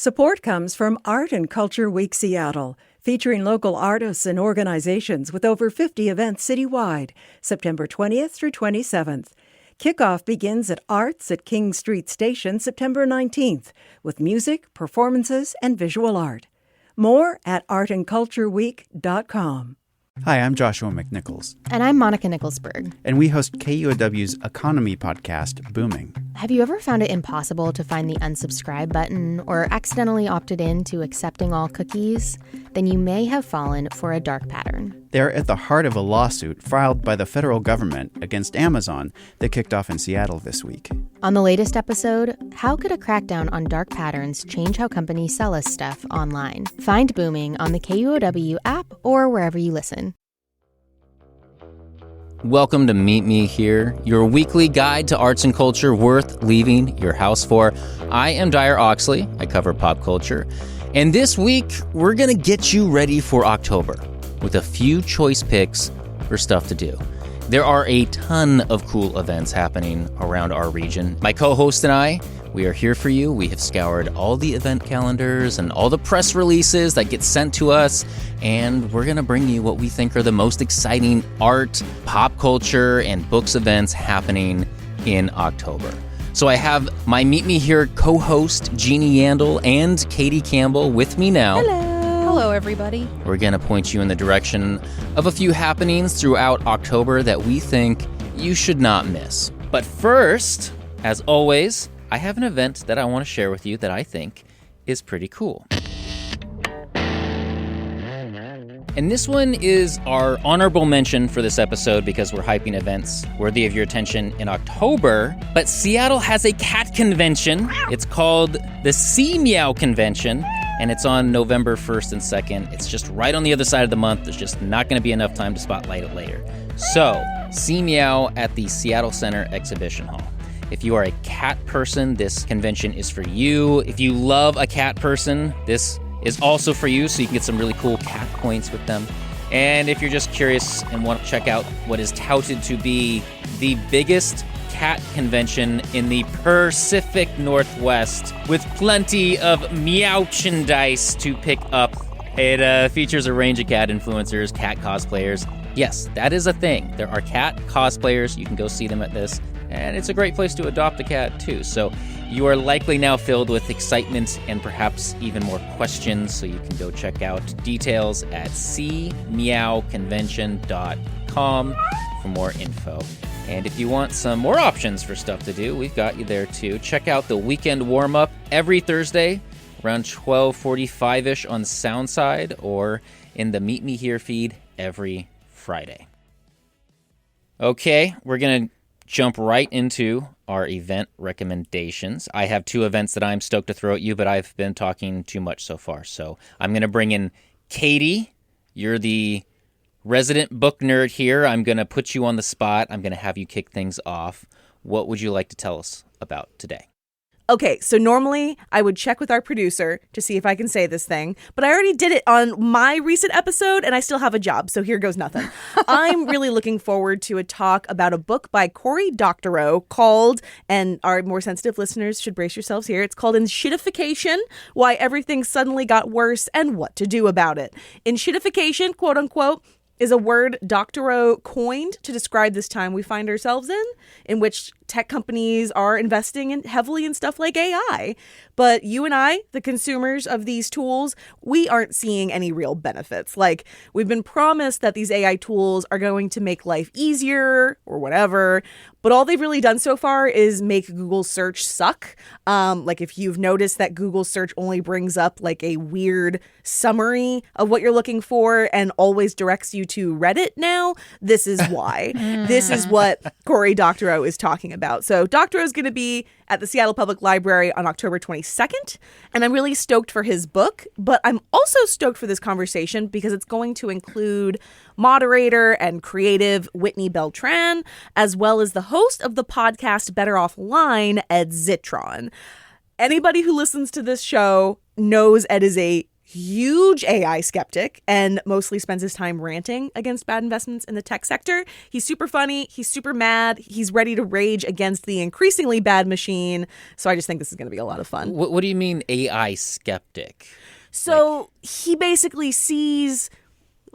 Support comes from Art and Culture Week Seattle, featuring local artists and organizations with over 50 events citywide, September 20th through 27th. Kickoff begins at Arts at King Street Station September 19th, with music, performances, and visual art. More at artandcultureweek.com. Hi, I'm Joshua McNichols. And I'm Monica Nicholsberg. And we host KUOW's economy podcast, Booming. Have you ever found it impossible to find the unsubscribe button or accidentally opted in to accepting all cookies? Then you may have fallen for a dark pattern. They're at the heart of a lawsuit filed by the federal government against Amazon that kicked off in Seattle this week. On the latest episode, how could a crackdown on dark patterns change how companies sell us stuff online? Find Booming on the KUOW app or wherever you listen. Welcome to Meet Me Here, your weekly guide to arts and culture worth leaving your house for. I am Dyer Oxley. I cover pop culture. And this week, we're going to get you ready for October with a few choice picks for stuff to do. There are a ton of cool events happening around our region. My co-host and I, we are here for you. We have scoured all the event calendars and all the press releases that get sent to us, and we're going to bring you what we think are the most exciting art, pop culture, and books events happening in October. So I have my Meet Me Here co-host, Jeannie Yandel, and Katie Campbell with me now. Hello, everybody. We're going to point you in the direction of a few happenings throughout October that we think you should not miss. But first, as always, I have an event that I want to share with you that I think is pretty cool. And this one is our honorable mention for this episode because we're hyping events worthy of your attention in October. But Seattle has a cat convention. It's called the KUOW Convention, and it's on November 1st and 2nd. It's just right on the other side of the month. There's just not going to be enough time to spotlight it later. So, KUOW at the Seattle Center Exhibition Hall. If you are a cat person, this convention is for you. If you love a cat person, this is also for you, so you can get some really cool cat points with them. And if you're just curious and want to check out what is touted to be the biggest cat convention in the Pacific Northwest, with plenty of meowchandise to pick up, it features a range of cat influencers, cat cosplayers. Yes, that is a thing. There are cat cosplayers. You can go see them at this. And it's a great place to adopt a cat, too. So you are likely now filled with excitement and perhaps even more questions. So you can go check out details at cmeowconvention.com for more info. And if you want some more options for stuff to do, we've got you there, too. Check out the weekend warm-up every Thursday around 12:45-ish on Soundside, or in the Meet Me Here feed every Friday. Okay, we're going to jump right into our event recommendations. I have two events that I'm stoked to throw at you, but I've been talking too much so far. So I'm going to bring in Katie. You're the resident book nerd here. I'm going to put you on the spot. I'm going to have you kick things off. What would you like to tell us about today? Okay, so normally I would check with our producer to see if I can say this thing, but I already did it on my recent episode and I still have a job, so here goes nothing. I'm really looking forward to a talk about a book by Cory Doctorow called, and our more sensitive listeners should brace yourselves here, it's called Enshittification, Why Everything Suddenly Got Worse and What to Do About It. Enshittification, quote unquote, is a word Doctorow coined to describe this time we find ourselves in which tech companies are investing heavily in stuff like AI. But you and I, the consumers of these tools, we aren't seeing any real benefits. Like, we've been promised that these AI tools are going to make life easier or whatever, but all they've really done so far is make Google search suck. Like, if you've noticed that Google search only brings up like a weird summary of what you're looking for and always directs you to Reddit now, this is why. This is what Cory Doctorow is talking about. So Doctorow is going to be at the Seattle Public Library on October 22nd, and I'm really stoked for his book, but I'm also stoked for this conversation because it's going to include moderator and creative Whitney Beltran, as well as the host of the podcast Better Offline, Ed Zitron. Anybody who listens to this show knows Ed is a huge AI skeptic and mostly spends his time ranting against bad investments in the tech sector. He's super funny. He's super mad. He's ready to rage against the increasingly bad machine. So I just think this is going to be a lot of fun. What do you mean AI skeptic? So he basically sees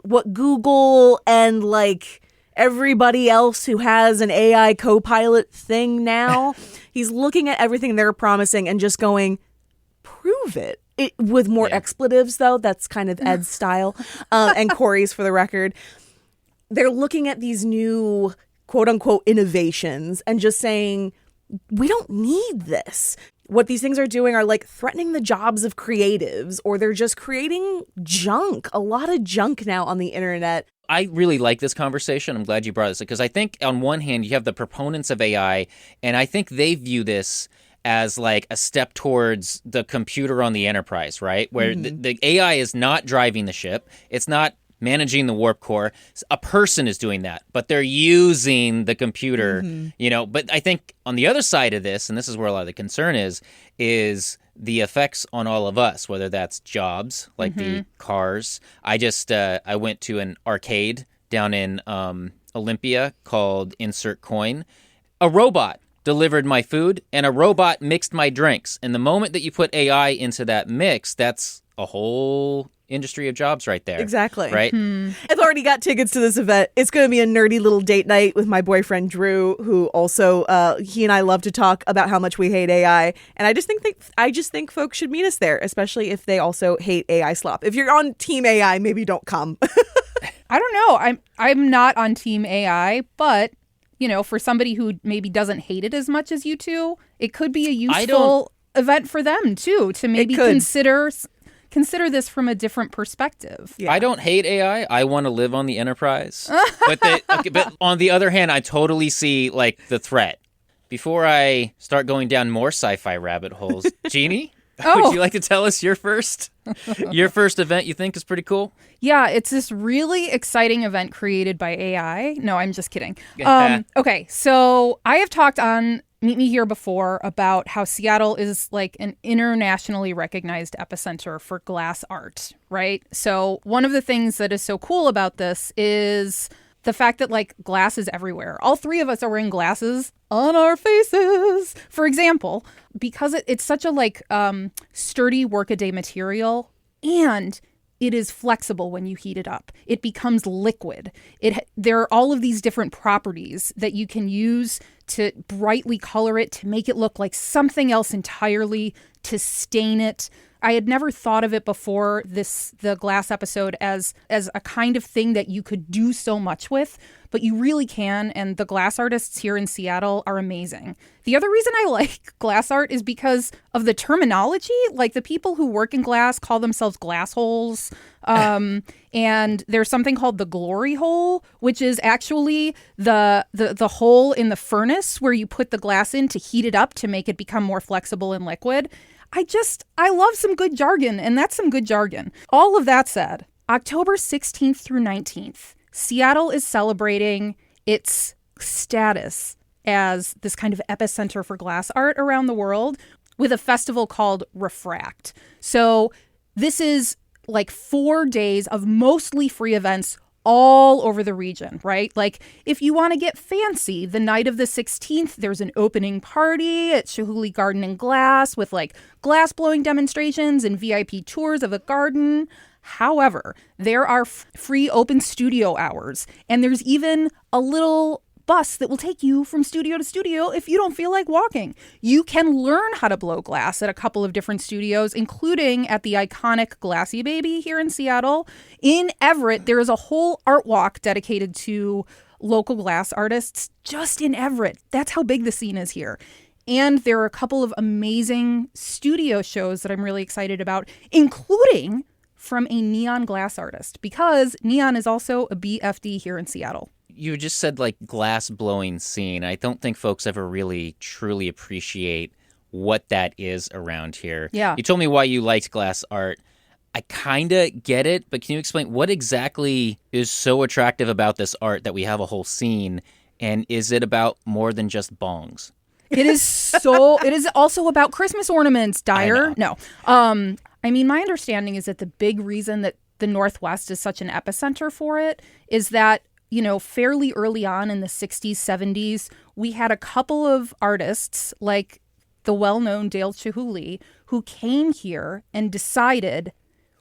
what Google and like everybody else who has an AI co-pilot thing now, he's looking at everything they're promising and just going, prove it. With more expletives, though. That's kind of Ed's style. And Corey's, for the record. They're looking at these new, quote-unquote, innovations and just saying, we don't need this. What these things are doing are, like, threatening the jobs of creatives, or they're just creating junk. A lot of junk now on the internet. I really like this conversation. I'm glad you brought this, because I think, on one hand, you have the proponents of AI, and I think they view this as like a step towards the computer on the Enterprise, right? Where the AI is not driving the ship. It's not managing the warp core. A person is doing that, but they're using the computer, you know. But I think on the other side of this, and this is where a lot of the concern is the effects on all of us, whether that's jobs, like the cars. I went to an arcade down in Olympia called Insert Coin. A robot delivered my food, and a robot mixed my drinks. And the moment that you put AI into that mix, that's a whole industry of jobs right there. Exactly. Right? I've already got tickets to this event. It's going to be a nerdy little date night with my boyfriend, Drew, who also, he and I love to talk about how much we hate AI. And I just think folks should meet us there, especially if they also hate AI slop. If you're on Team AI, maybe don't come. I don't know. I'm not on Team AI, but you know, for somebody who maybe doesn't hate it as much as you two, it could be a useful event for them too, to maybe consider this from a different perspective. Yeah. I don't hate AI. I want to live on the Enterprise. But on the other hand, I totally see like the threat. Before I start going down more sci-fi rabbit holes, Jeannie, would you like to tell us your first event you think is pretty cool? Yeah, it's this really exciting event created by AI. No, I'm just kidding. Okay, so I have talked on Meet Me Here before about how Seattle is like an internationally recognized epicenter for glass art, right? So one of the things that is so cool about this is the fact that like glass is everywhere. All three of us are wearing glasses on our faces. For example, because it's such a like sturdy workaday material, and it is flexible when you heat it up. It becomes liquid. There are all of these different properties that you can use to brightly color it, to make it look like something else entirely, to stain it. I had never thought of it before the glass episode as a kind of thing that you could do so much with, but you really can, and the glass artists here in Seattle are amazing. The other reason I like glass art is because of the terminology. Like the people who work in glass call themselves glass holes, and there's something called the glory hole, which is actually the hole in the furnace where you put the glass in to heat it up to make it become more flexible and liquid. I love some good jargon, and that's some good jargon. All of that said, October 16th through 19th, Seattle is celebrating its status as this kind of epicenter for glass art around the world with a festival called Refract. So this is like 4 days of mostly free events all over the region, right? Like if you want to get fancy, the night of the 16th, there's an opening party at Chihuly Garden and Glass with like glass blowing demonstrations and VIP tours of the garden. However, there are free open studio hours, and there's even a little bus that will take you from studio to studio if you don't feel like walking. You can learn how to blow glass at a couple of different studios, including at the iconic Glassy Baby here in Seattle. In Everett, there is a whole art walk dedicated to local glass artists just in Everett. That's how big the scene is here. And there are a couple of amazing studio shows that I'm really excited about, including from a neon glass artist, because neon is also a BFD here in Seattle. You just said like glass blowing scene. I don't think folks ever really truly appreciate what that is around here. Yeah. You told me why you liked glass art. I kind of get it, but can you explain what exactly is so attractive about this art that we have a whole scene? And is it about more than just bongs? It is also about Christmas ornaments, Dyer. No. I mean, my understanding is that the big reason that the Northwest is such an epicenter for it is that, you know, fairly early on in the 60s, 70s, we had a couple of artists like the well-known Dale Chihuly who came here and decided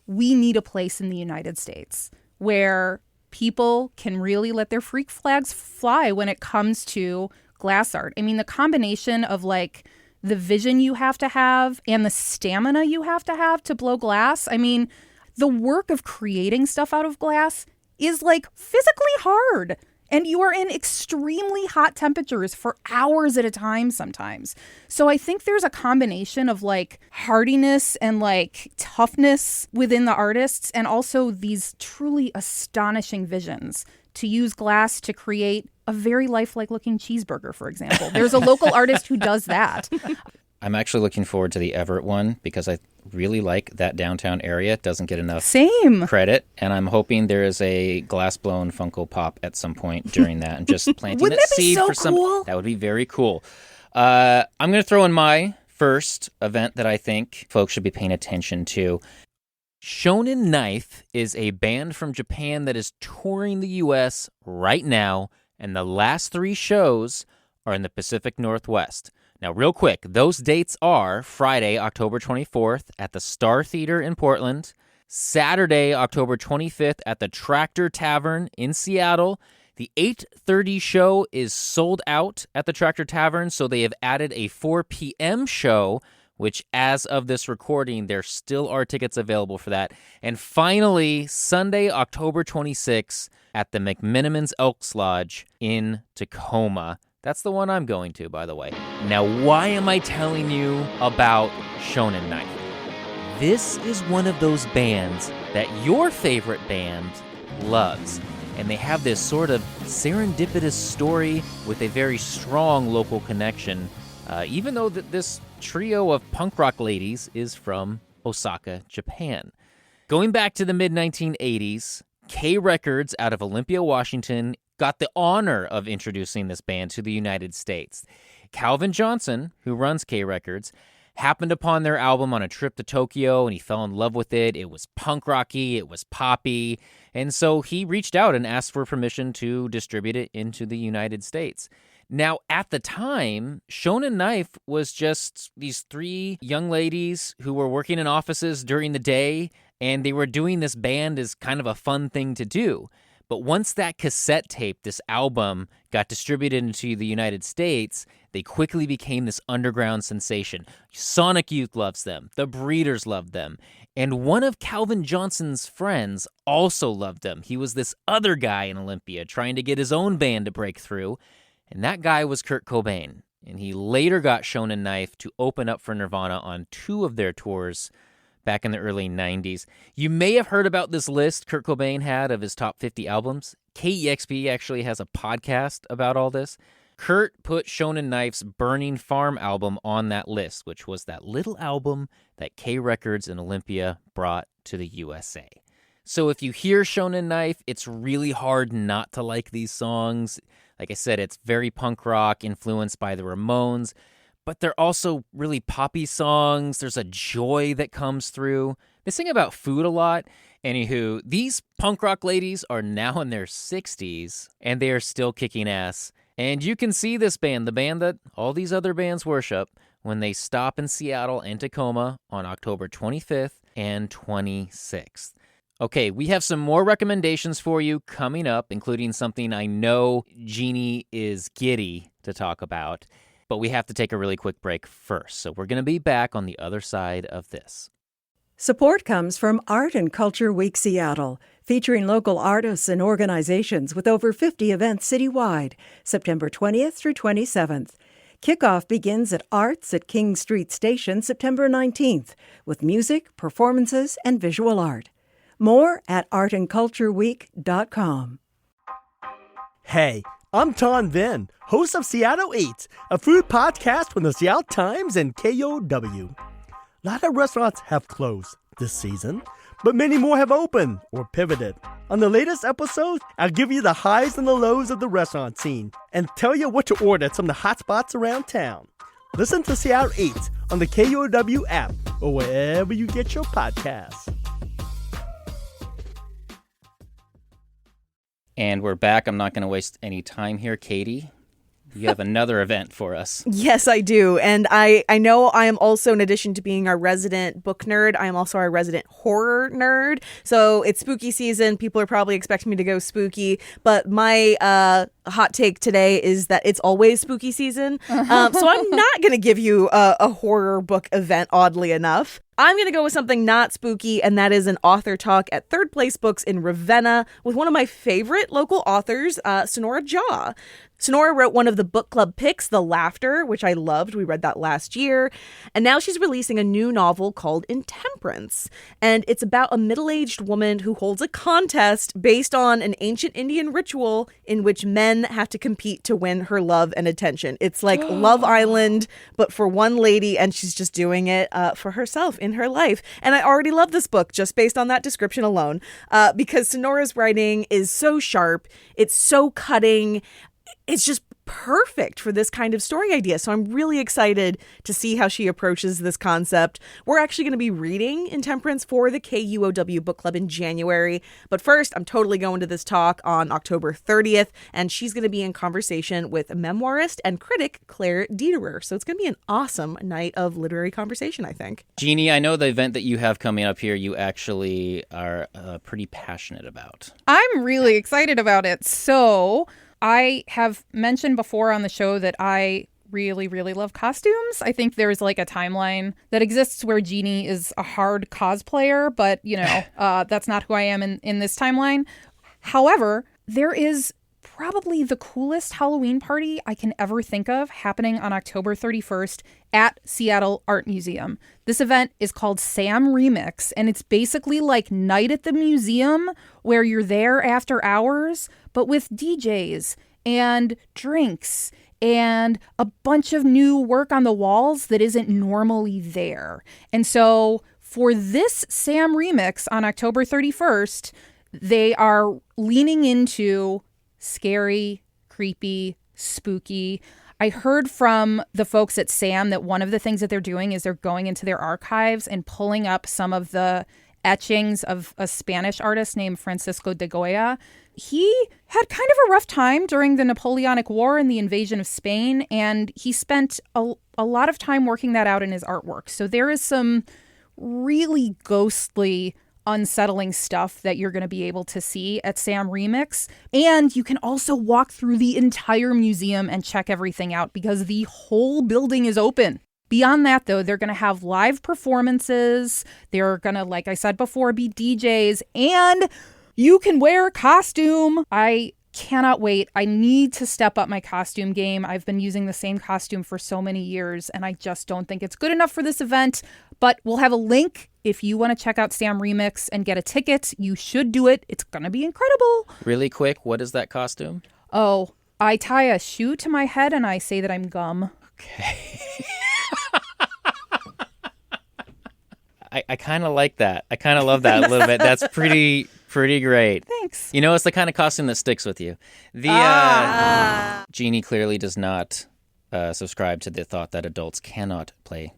we need a place in the United States where people can really let their freak flags fly when it comes to glass art. I mean, the combination of like the vision you have to have and the stamina you have to blow glass. I mean, the work of creating stuff out of glass is like physically hard. And you are in extremely hot temperatures for hours at a time sometimes. So I think there's a combination of like hardiness and like toughness within the artists and also these truly astonishing visions to use glass to create a very lifelike looking cheeseburger, for example. There's a local artist who does that. I'm actually looking forward to the Everett one because I really like that downtown area. It doesn't get enough credit. And I'm hoping there is a glass-blown Funko Pop at some point during that and just planting that seed for some. Cool? That would be very cool. I'm going to throw in my first event that I think folks should be paying attention to. Shonen Knife is a band from Japan that is touring the U.S. right now, and the last 3 shows are in the Pacific Northwest. Now, real quick, those dates are Friday, October 24th at the Star Theater in Portland, Saturday, October 25th at the Tractor Tavern in Seattle. The 8:30 show is sold out at the Tractor Tavern, so they have added a 4 p.m. show, which as of this recording, there still are tickets available for that. And finally, Sunday, October 26th at the McMenamins Elks Lodge in Tacoma. That's the one I'm going to, by the way. Now, why am I telling you about Shonen Knife? This is one of those bands that your favorite band loves. And they have this sort of serendipitous story with a very strong local connection, even though this trio of punk rock ladies is from Osaka, Japan. Going back to the mid-1980s, K Records out of Olympia, Washington, got the honor of introducing this band to the United States. Calvin Johnson, who runs K Records, happened upon their album on a trip to Tokyo, and he fell in love with it. It was punk rocky, it was poppy, and so he reached out and asked for permission to distribute it into the United States. Now, at the time, Shonen Knife was just these 3 young ladies who were working in offices during the day, and they were doing this band as kind of a fun thing to do. But once that cassette tape, this album, got distributed into the United States, they quickly became this underground sensation. Sonic Youth loves them. The Breeders loved them. And one of Calvin Johnson's friends also loved them. He was this other guy in Olympia trying to get his own band to break through. And that guy was Kurt Cobain. And he later got Shonen Knife to open up for Nirvana on 2 of their tours back in the early 90s. You may have heard about this list Kurt Cobain had of his top 50 albums. KEXP actually has a podcast about all this. Kurt put Shonen Knife's Burning Farm album on that list, which was that little album that K Records and Olympia brought to the USA. So if you hear Shonen Knife, it's really hard not to like these songs. Like I said, it's very punk rock, influenced by the Ramones, but they're also really poppy songs. There's a joy that comes through. They sing about food a lot. Anywho, these punk rock ladies are now in their 60s, and they are still kicking ass. And you can see this band, the band that all these other bands worship, when they stop in Seattle and Tacoma on October 25th and 26th. Okay, we have some more recommendations for you coming up, including something I know Jeannie is giddy to talk about. But we have to take a really quick break first. So we're going to be back on the other side of this. Support comes from Art and Culture Week Seattle, featuring local artists and organizations with over 50 events citywide, September 20th through 27th. Kickoff begins at Arts at King Street Station September 19th, with music, performances, and visual art. More at artandcultureweek.com. Hey, I'm Ton Vin, host of Seattle Eats, a food podcast from the Seattle Times and KUOW. A lot of restaurants have closed this season, but many more have opened or pivoted. On the latest episode, I'll give you the highs and the lows of the restaurant scene and tell you what to order at some of the hot spots around town. Listen to Seattle Eats on the KUOW app or wherever you get your podcasts. And we're back. I'm not going to waste any time here. Katie, you have another event for us. Yes, I do. And I know I am also, in addition to being our resident book nerd, I am also our resident horror nerd. So it's spooky season. People are probably expecting me to go spooky. But my hot take today is that it's always spooky season. So I'm not going to give you a horror book event, oddly enough. I'm going to go with something not spooky, and that is an author talk at Third Place Books in Ravenna with one of my favorite local authors, Sonora Jaw. Sonora wrote one of the book club picks, The Laughter, which I loved. We read that last year. And now she's releasing a new novel called Intemperance. And it's about a middle-aged woman who holds a contest based on an ancient Indian ritual in which men have to compete to win her love and attention. It's like Love Island, but for one lady, and she's just doing it for herself in her life. And I already love this book just based on that description alone, because Sonora's writing is so sharp. It's so cutting. It's just perfect for this kind of story idea. So I'm really excited to see how she approaches this concept. We're actually going to be reading Intemperance for the KUOW Book Club in January. But first, I'm totally going to this talk on October 30th, and she's going to be in conversation with memoirist and critic Claire Dederer. So it's going to be an awesome night of literary conversation, I think. Jeannie, I know the event that you have coming up here, you actually are pretty passionate about. I'm really excited about it. So I have mentioned before on the show that I really, really love costumes. I think there's like a timeline that exists where Jeannie is a hard cosplayer, but, you know, that's not who I am in this timeline. However, there is probably the coolest Halloween party I can ever think of happening on October 31st at Seattle Art Museum. This event is called Sam Remix, and it's basically like Night at the Museum where you're there after hours, but with DJs and drinks and a bunch of new work on the walls that isn't normally there. And so for this Sam Remix on October 31st, they are leaning into scary, creepy, spooky. I heard from the folks at Sam that one of the things that they're doing is they're going into their archives and pulling up some of the etchings of a Spanish artist named Francisco de Goya. He had kind of a rough time during the Napoleonic War and the invasion of Spain, and he spent a lot of time working that out in his artwork. So there is some really ghostly, unsettling stuff that you're going to be able to see at Sam Remix. And you can also walk through the entire museum and check everything out because the whole building is open. Beyond that, though, they're going to have live performances. They're going to, like I said before, be DJs, and you can wear a costume. I cannot wait. I need to step up my costume game. I've been using the same costume for so many years, and I just don't think it's good enough for this event. But we'll have a link. If you want to check out Sam Remix and get a ticket, you should do it. It's going to be incredible. Really quick, what is that costume? Oh, I tie a shoe to my head and I say that I'm gum. Okay. I kind of like that. I kind of love that a little bit. That's pretty great. Thanks. You know, it's the kind of costume that sticks with you. Jeannie clearly does not subscribe to the thought that adults cannot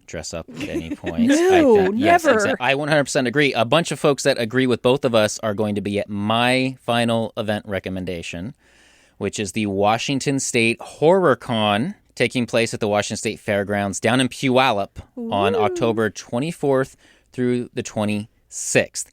dress up at any point. No, Yes, never. I 100% agree. A bunch of folks that agree with both of us are going to be at my final event recommendation, which is the Washington State Horror Con, taking place at the Washington State Fairgrounds down in Puyallup on October 24th through the 26th.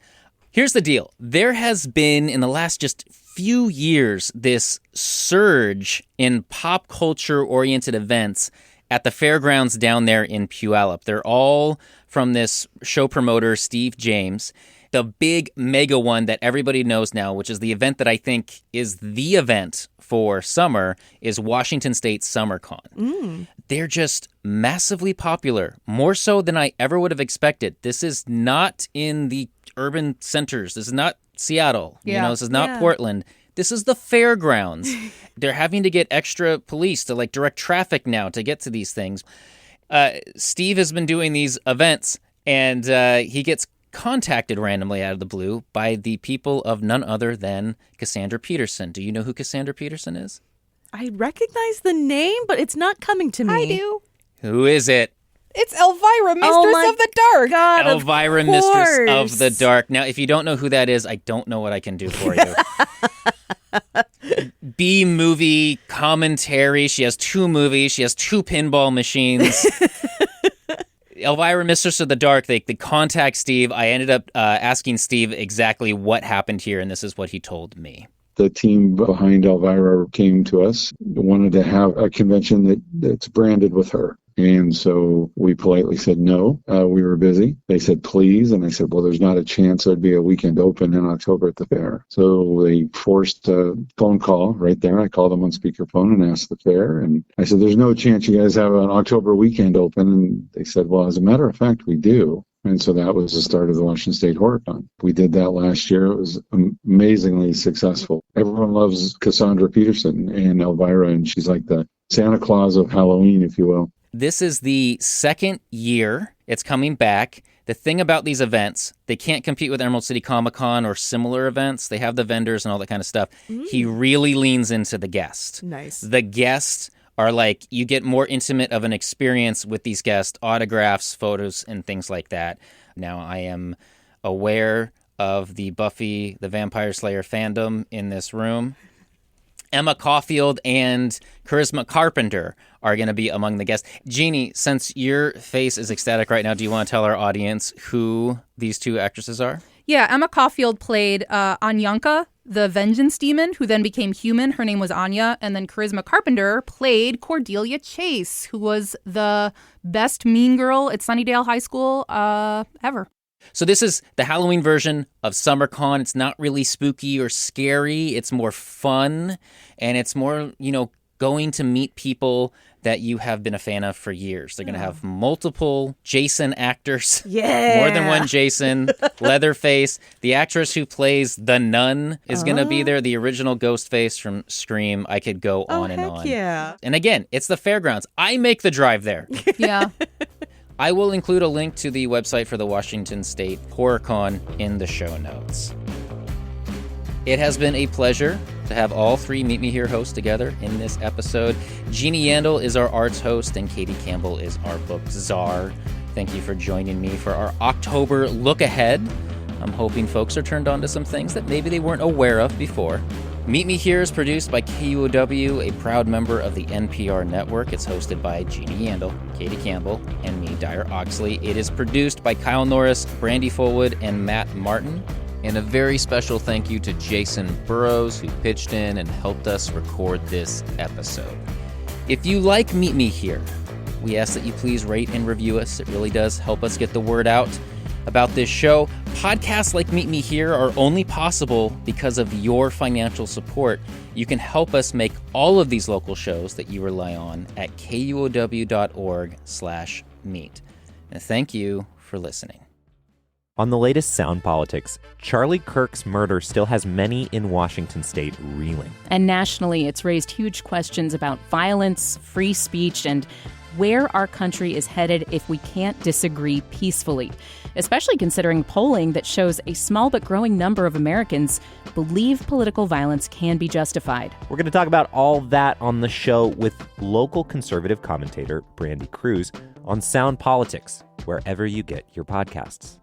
Here's the deal. There has been, in the last just few years, this surge in pop culture-oriented events at the fairgrounds down there in Puyallup. They're all from this show promoter, Steve James. The big mega one that everybody knows now, which is the event that I think is the event for summer, is Washington State SummerCon. They're just massively popular, more so than I ever would have expected. This is not in the urban centers. This is not Seattle. Yeah. You know, this is not Portland. This is the fairgrounds. They're having to get extra police to direct traffic now to get to these things. Steve has been doing these events, and he gets contacted randomly out of the blue by the people of none other than Cassandra Peterson. Do you know who Cassandra Peterson is? I recognize the name, but it's not coming to me. I do. Who is it? It's Elvira, Mistress of the Dark. God, Elvira, Mistress of the Dark. Now, if you don't know who that is, I don't know what I can do for you. B-movie commentary. She has 2 movies. She has 2 pinball machines. Elvira, Mistress of the Dark, they contact Steve. I ended up asking Steve exactly what happened here, and this is what he told me. The team behind Elvira came to us, wanted to have a convention that's branded with her. And so we politely said no. We were busy. They said, please. And I said, well, there's not a chance there'd be a weekend open in October at the fair. So they forced a phone call right there. I called them on speakerphone and asked the fair. And I said, there's no chance you guys have an October weekend open. And they said, well, as a matter of fact, we do. And so that was the start of the Washington State HorrorCon. We did that last year. It was amazingly successful. Everyone loves Cassandra Peterson and Elvira, and she's like the Santa Claus of Halloween, if you will. This is the 2nd year it's coming back. The thing about these events, they can't compete with Emerald City Comic Con or similar events. They have the vendors and all that kind of stuff. He really leans into the guest. Nice. The guests are like, you get more intimate of an experience with these guests, autographs, photos, and things like that. Now, I am aware of the Buffy the Vampire Slayer fandom in this room. Emma Caulfield and Charisma Carpenter are going to be among the guests. Jeannie, since your face is ecstatic right now, do you want to tell our audience who these 2 actresses are? Yeah, Emma Caulfield played Anyanka, the Vengeance Demon, who then became human. Her name was Anya. And then Charisma Carpenter played Cordelia Chase, who was the best mean girl at Sunnydale High School ever. So this is the Halloween version of SummerCon. It's not really spooky or scary. It's more fun, and it's more, going to meet people that you have been a fan of for years. They're going to have multiple Jason actors. Yeah. More than one Jason. Leatherface. The actress who plays the nun is going to be there. The original Ghostface from Scream. I could go on and on. Yeah. And again, it's the fairgrounds. I make the drive there. Yeah. I will include a link to the website for the Washington State HorrorCon in the show notes. It has been a pleasure to have all 3 Meet Me Here hosts together in this episode. Jeannie Yandel is our arts host, and Katie Campbell is our book czar. Thank you for joining me for our October look ahead. I'm hoping folks are turned on to some things that maybe they weren't aware of before. Meet Me Here is produced by KUOW, a proud member of the NPR network. It's hosted by Jeannie Yandel, Katie Campbell, and me, Dyer Oxley. It is produced by Kyle Norris, Brandy Fullwood, and Matt Martin. And a very special thank you to Jason Burrows, who pitched in and helped us record this episode. If you like Meet Me Here, we ask that you please rate and review us. It really does help us get the word out about this show. Podcasts like Meet Me Here are only possible because of your financial support. You can help us make all of these local shows that you rely on at kuow.org/meet. And thank you for listening. On the latest Sound Politics, Charlie Kirk's murder still has many in Washington state reeling. And nationally, it's raised huge questions about violence, free speech, and where our country is headed if we can't disagree peacefully, especially considering polling that shows a small but growing number of Americans believe political violence can be justified. We're going to talk about all that on the show with local conservative commentator Brandy Cruz on Sound Politics, wherever you get your podcasts.